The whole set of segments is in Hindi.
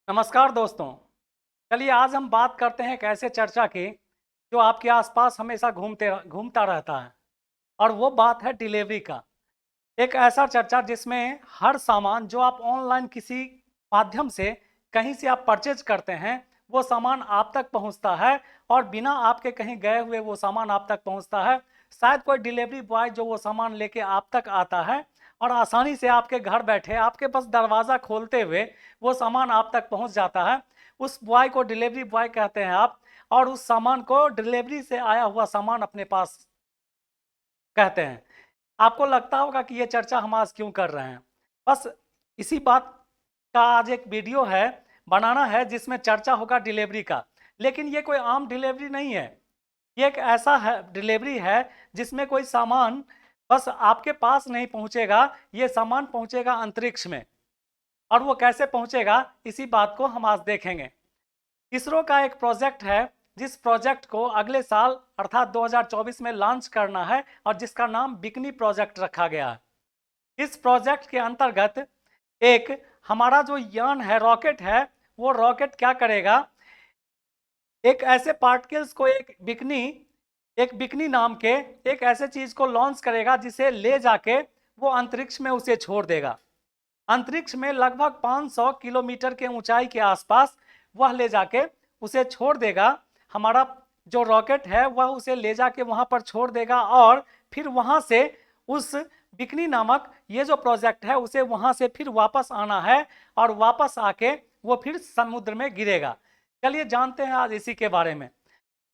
नमस्कार दोस्तों। चलिए आज हम बात करते हैं एक ऐसे चर्चा की जो आपके आसपास हमेशा घूमता रहता है और वो बात है डिलीवरी का। एक ऐसा चर्चा जिसमें हर सामान जो आप ऑनलाइन किसी माध्यम से कहीं से आप परचेज करते हैं वो सामान आप तक पहुंचता है और बिना आपके कहीं गए हुए वो सामान आप तक पहुंचता है। शायद कोई डिलीवरी बॉय जो वो सामान लेके आप तक आता है और आसानी से आपके घर बैठे आपके पास दरवाज़ा खोलते हुए वो सामान आप तक पहुंच जाता है। उस बॉय को डिलीवरी बॉय कहते हैं आप, और उस सामान को डिलीवरी से आया हुआ सामान अपने पास कहते हैं। आपको लगता होगा कि ये चर्चा हम आज क्यों कर रहे हैं। बस इसी बात का आज एक वीडियो है, बनाना है जिसमें चर्चा होगा डिलीवरी का। लेकिन ये कोई आम डिलीवरी नहीं है, ये एक ऐसा है डिलीवरी है जिसमें कोई सामान बस आपके पास नहीं पहुंचेगा, ये सामान पहुंचेगा अंतरिक्ष में। और वो कैसे पहुंचेगा इसी बात को हम आज देखेंगे। इसरो का एक प्रोजेक्ट है जिस प्रोजेक्ट को अगले साल अर्थात 2024 में लॉन्च करना है और जिसका नाम बिकनी प्रोजेक्ट रखा गया है। इस प्रोजेक्ट के अंतर्गत एक हमारा जो यान है, रॉकेट है, वो रॉकेट क्या करेगा, एक ऐसे पार्टिकल्स को एक बिकनी नाम के एक ऐसे चीज को लॉन्च करेगा जिसे ले जाके वो अंतरिक्ष में उसे छोड़ देगा। अंतरिक्ष में लगभग 500 किलोमीटर के ऊंचाई के आसपास वह ले जाके उसे छोड़ देगा। हमारा जो रॉकेट है वह उसे ले जाके वहां पर छोड़ देगा और फिर वहां से उस बिकनी नामक ये जो प्रोजेक्ट है उसे वहां से फिर वापस आना है और वापस आके वो फिर समुद्र में गिरेगा। चलिए जानते हैं आज इसी के बारे में।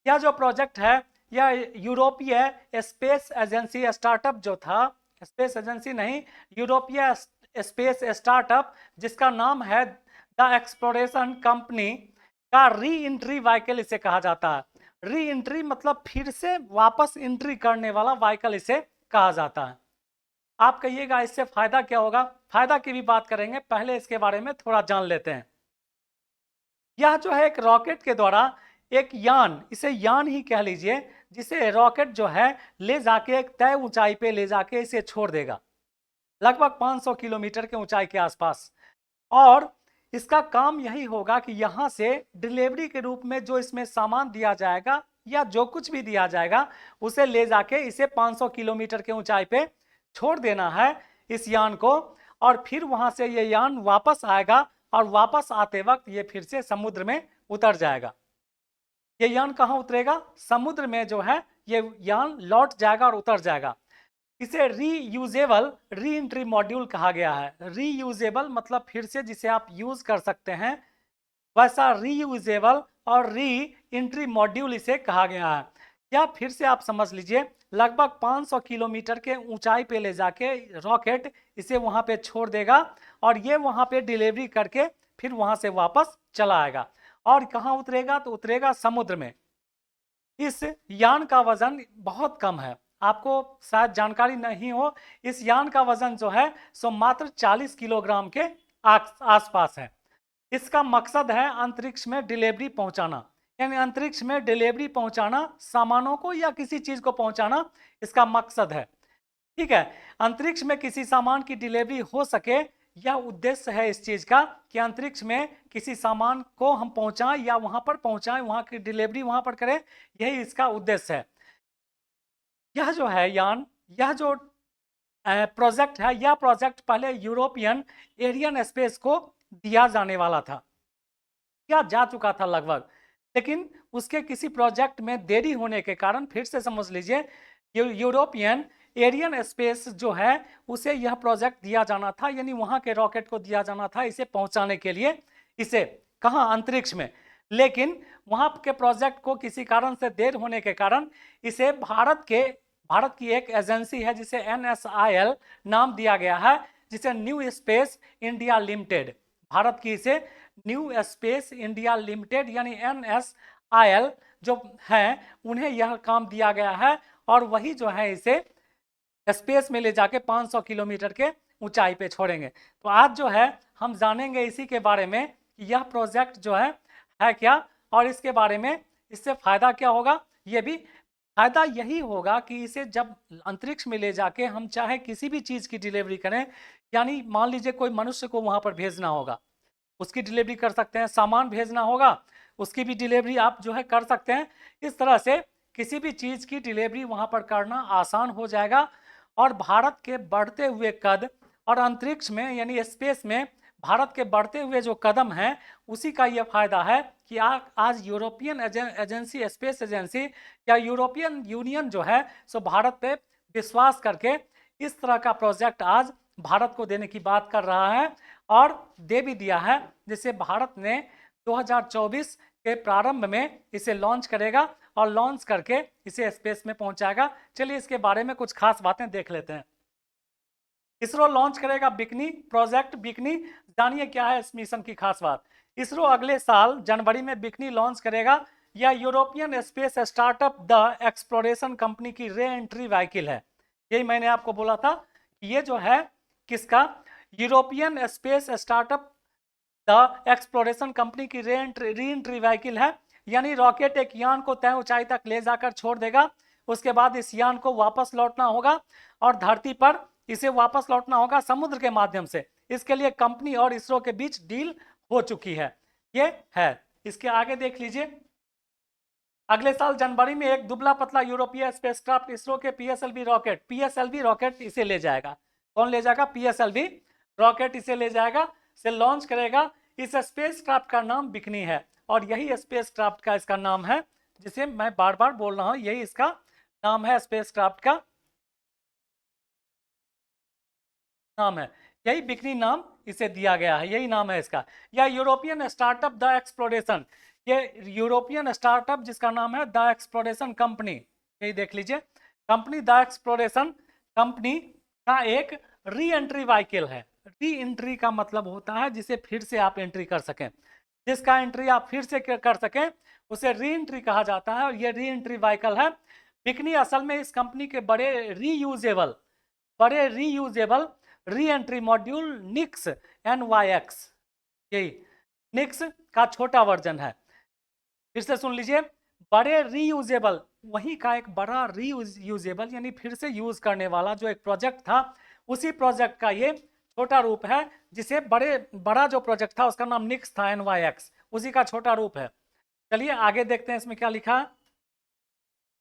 यह जो प्रोजेक्ट है यह यूरोपीय स्पेस एजेंसी स्टार्टअप जो था, स्पेस एजेंसी नहीं, यूरोपीय स्पेस स्टार्टअप जिसका नाम है द एक्सप्लोरेशन कंपनी का री एंट्री व्हीकल इसे कहा जाता है। री एंट्री मतलब फिर से वापस एंट्री करने वाला व्हीकल इसे कहा जाता है। आप कहिएगा इससे फायदा क्या होगा, फायदा की भी बात करेंगे, पहले इसके बारे में थोड़ा जान लेते हैं। यह जो है एक रॉकेट के द्वारा एक यान, इसे यान ही कह लीजिए, जिसे रॉकेट जो है ले जाके एक तय ऊंचाई पे ले जाके इसे छोड़ देगा, लगभग 500 किलोमीटर के ऊंचाई के आसपास। और इसका काम यही होगा कि यहाँ से डिलीवरी के रूप में जो इसमें सामान दिया जाएगा या जो कुछ भी दिया जाएगा उसे ले जाके इसे 500 किलोमीटर के ऊंचाई पे छोड़ देना है इस यान को। और फिर वहां से ये यान वापस आएगा और वापस आते वक्त ये फिर से समुद्र में उतर जाएगा। ये यान कहाँ उतरेगा, समुद्र में जो है ये यान लौट जाएगा और उतर जाएगा। इसे रीयूजेबल री एंट्री मॉड्यूल कहा गया है। रीयूजेबल मतलब फिर से जिसे आप यूज कर सकते हैं, वैसा रीयूजेबल और री एंट्री मॉड्यूल इसे कहा गया है। या फिर से आप समझ लीजिए लगभग 500 किलोमीटर के ऊंचाई पे ले जाके रॉकेट इसे वहां पे छोड़ देगा और ये वहां पे डिलीवरी करके फिर वहां से वापस चला आएगा। और कहाँ उतरेगा, तो उतरेगा समुद्र में। इस यान का वजन बहुत कम है, आपको शायद जानकारी नहीं हो। इस यान का वजन जो है सो मात्र 40 किलोग्राम के आसपास है। इसका मकसद है अंतरिक्ष में डिलीवरी पहुंचाना, यानी अंतरिक्ष में डिलीवरी पहुंचाना, सामानों को या किसी चीज को पहुंचाना इसका मकसद है। ठीक है, अंतरिक्ष में किसी सामान की डिलीवरी हो सके, यह उद्देश्य है इस चीज का कि अंतरिक्ष में किसी सामान को हम पहुंचाएं या वहां पर पहुंचाएं, वहां की डिलीवरी वहां पर करें, यही इसका उद्देश्य है। यह जो है यान, यह जो प्रोजेक्ट है, यह प्रोजेक्ट पहले यूरोपियन एरियन स्पेस को दिया जाने वाला था, या जा चुका था लगभग। लेकिन उसके किसी प्रोजेक्ट में देरी होने के कारण फिर से समझ लीजिए यूरोपियन एरियन स्पेस जो है उसे यह प्रोजेक्ट दिया जाना था, यानी वहां के रॉकेट को दिया जाना था इसे पहुंचाने के लिए, इसे कहां, अंतरिक्ष में। लेकिन वहां के प्रोजेक्ट को किसी कारण से देर होने के कारण इसे भारत की एक एजेंसी है जिसे NSIL नाम दिया गया है, जिसे new space India limited, Bharat की इसे न्यू स्पेस इंडिया लिमिटेड यानी NSIL जो है उन्हें यह काम दिया गया है। और वही जो है इसे स्पेस में ले जाके 500 किलोमीटर के ऊंचाई पे छोड़ेंगे। तो आज जो है हम जानेंगे इसी के बारे में कि यह प्रोजेक्ट जो है क्या, और इसके बारे में इससे फायदा क्या होगा। ये भी फायदा यही होगा कि इसे जब अंतरिक्ष में ले जाके हम चाहे किसी भी चीज की डिलीवरी करें, यानी मान लीजिए कोई मनुष्य को वहां पर भेजना होगा, उसकी डिलीवरी कर सकते हैं, सामान भेजना होगा उसकी भी डिलीवरी आप जो है कर सकते हैं। इस तरह से किसी भी चीज़ की डिलीवरी वहाँ पर करना आसान हो जाएगा। और भारत के बढ़ते हुए कद और अंतरिक्ष में यानी स्पेस में भारत के बढ़ते हुए जो कदम हैं उसी का ये फायदा है कि आज यूरोपियन एजेंसी, स्पेस एजेंसी या यूरोपियन यूनियन जो है सो भारत पे विश्वास करके इस तरह का प्रोजेक्ट आज भारत को देने की बात कर रहा है और दे भी दिया है, जिसे भारत ने 2024 के प्रारंभ में इसे लॉन्च करेगा और लॉन्च करके इसे स्पेस में पहुंचाएगा। चलिए इसके बारे में कुछ खास बातें देख लेते हैं। इसरो लॉन्च करेगा बिकनी प्रोजेक्ट। बिकनी, जानिए क्या है इस मिशन की खास बात। इसरो अगले साल जनवरी में बिकनी लॉन्च करेगा। यह European space startup the exploration company की रे एंट्री व्हीकल है। यही मैंने आपको बोला था कि ये जो है किसका, European space startup the exploration company की री एंट्री व्हीकल है। यानी रॉकेट एक यान को तय ऊंचाई तक ले जाकर छोड़ देगा, उसके बाद इस यान को वापस लौटना होगा और धरती पर इसे वापस लौटना होगा समुद्र के माध्यम से। इसके लिए कंपनी और इसरो के बीच डील हो चुकी है। ये है। इसके आगे देख लीजिए, अगले साल जनवरी में एक दुबला पतला यूरोपीय स्पेसक्राफ्ट इसरो के पीएसएलवी रॉकेट इसे ले जाएगा। कौन ले जाएगा? पीएसएलवी रॉकेट इसे ले जाएगा, से लॉन्च करेगा। इस स्पेसक्राफ्ट का नाम बिकनी है और यही स्पेसक्राफ्ट का इसका नाम है, जिसे मैं बार बार बोल रहा हूं, यही इसका नाम है, स्पेसक्राफ्ट का नाम है, यही बिकनी नाम इसे दिया गया है, यही नाम है इसका। या यूरोपियन स्टार्टअप द एक्सप्लोरेशन, ये यूरोपियन स्टार्टअप जिसका नाम है द एक्सप्लोरेशन कंपनी, यही देख लीजिए, कंपनी द एक्सप्लोरेशन कंपनी का एक री एंट्री व्हीकल है। री एंट्री का मतलब होता है जिसे फिर से आप एंट्री कर सकें, जिसका एंट्री आप फिर से कर सकें उसे री एंट्री कहा जाता है और ये री एंट्री व्हीकल है। बिकनी असल में इस कंपनी के बड़े रीयूजेबल री एंट्री मॉड्यूल निक्स NYX, यही निक्स का छोटा वर्जन है। फिर से सुन लीजिए, बड़े रीयूजेबल, वही का एक बड़ा रीयूजेबल यानी फिर से यूज करने वाला जो एक प्रोजेक्ट था, उसी प्रोजेक्ट का ये छोटा रूप है, जिसे बड़ा जो प्रोजेक्ट था उसका नाम निक्स था, NYX, उसी का छोटा रूप है। चलिए आगे देखते हैं इसमें क्या लिखा।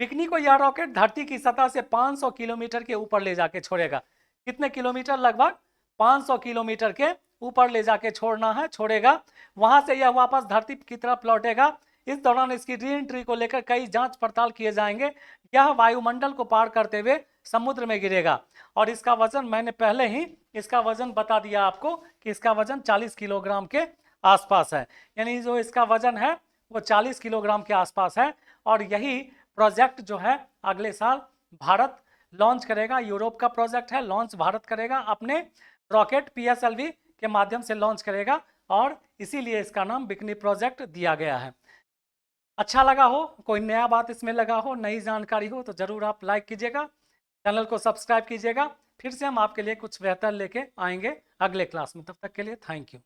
बिकनी को यह रॉकेट धरती की सतह से 500 किलोमीटर के ऊपर ले जाके छोड़ेगा। कितने किलोमीटर? लगभग 500 किलोमीटर के ऊपर ले जाके छोड़ेगा। वहां से यह वापस धरती की तरफ लौटेगा। इस दौरान इसकी री एंट्री को लेकर कई जांच पड़ताल किए जाएंगे। यह वायुमंडल को पार करते हुए समुद्र में गिरेगा और इसका वजन, मैंने पहले ही इसका वजन बता दिया आपको कि इसका वजन 40 किलोग्राम के आसपास है, यानी जो इसका वजन है वो 40 किलोग्राम के आसपास है। और यही प्रोजेक्ट जो है अगले साल भारत लॉन्च करेगा। यूरोप का प्रोजेक्ट है, लॉन्च भारत करेगा अपने रॉकेट PSLV के माध्यम से लॉन्च करेगा और इसीलिए इसका नाम बिकनी प्रोजेक्ट दिया गया है। अच्छा लगा हो, कोई नया बात इसमें लगा हो, नई जानकारी हो तो ज़रूर आप लाइक कीजिएगा, चैनल को सब्सक्राइब कीजिएगा। फिर से हम आपके लिए कुछ बेहतर लेके आएंगे अगले क्लास में। तब तक के लिए थैंक यू।